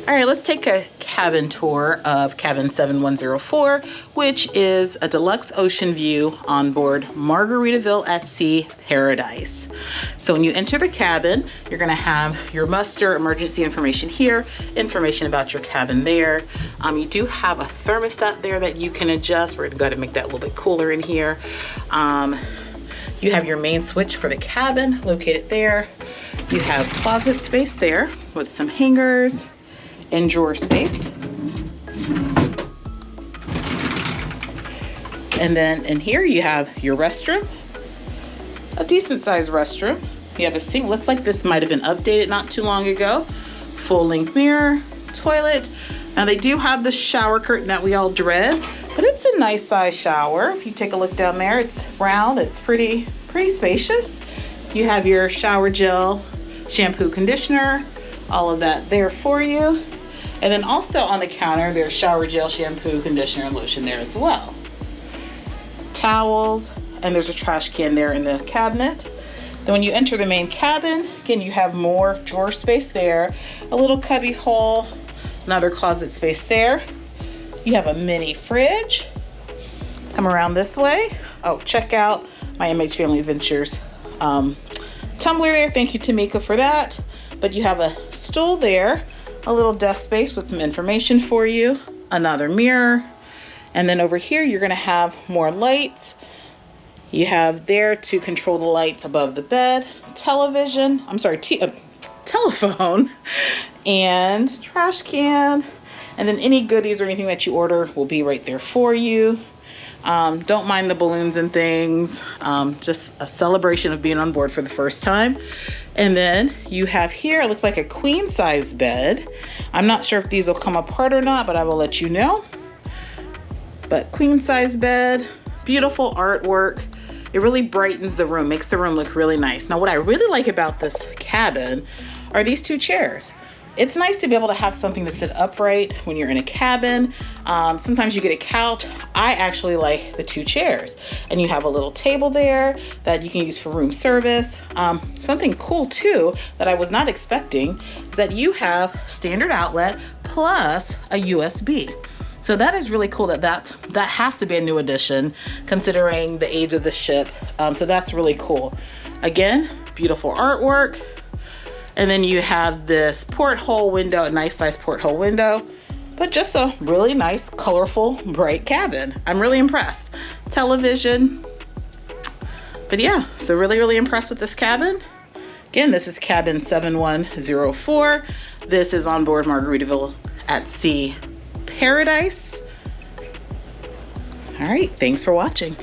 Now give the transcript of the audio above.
All right, let's take a cabin tour of cabin 7104, which is a deluxe ocean view on board Margaritaville at Sea Paradise. So when you enter the cabin, you're gonna have your muster emergency information here, information about your cabin there. You do have a thermostat there that you can adjust. We're gonna go ahead and make that a little bit cooler in here. You have your main switch for the cabin located there. You have closet space there with some hangers and drawer space. And then in here you have your restroom, a decent sized restroom. You have a sink, looks like this might have been updated not too long ago. Full length mirror, toilet. Now they do have the shower curtain that we all dread, but it's a nice size shower. If you take a look down there, it's round, it's pretty spacious. You have your shower gel, shampoo, conditioner, all of that there for you. And then also on the counter, there's shower gel, shampoo, conditioner, and lotion there as well. Towels, and there's a trash can there in the cabinet. Then when you enter the main cabin, again, you have more drawer space there, a little cubby hole, another closet space there. You have a mini fridge. Come around this way. Oh, check out my MHFamilyAdventures tumbler there. Thank you, Tamika, for that. But you have a stool there, a little desk space with some information for you, another mirror, and then over here you're gonna have more lights. You have there to control the lights above the bed, television, telephone, and trash can, and then any goodies or anything that you order will be right there for you. Don't mind the balloons and things, just a celebration of being on board for the first time. And then you have here, it looks like a queen size bed. I'm not sure if these will come apart or not, but I will let you know. But queen size bed, beautiful artwork. It really brightens the room, makes the room look really nice. Now what I really like about this cabin are these two chairs. It's nice to be able to have something to sit upright when you're in a cabin. Sometimes you get a couch. I actually like the two chairs. And you have a little table there that you can use for room service. Something cool too that I was not expecting is that you have standard outlet plus a USB. So that is really cool that has to be a new addition considering the age of the ship. So that's really cool. Again, beautiful artwork. And then you have this porthole window, a nice size porthole window, but just a really nice, colorful, bright cabin. I'm really impressed. Television. But yeah, so really impressed with this cabin. Again, this is cabin 7104. This is on board Margaritaville at Sea Paradise. All right, thanks for watching.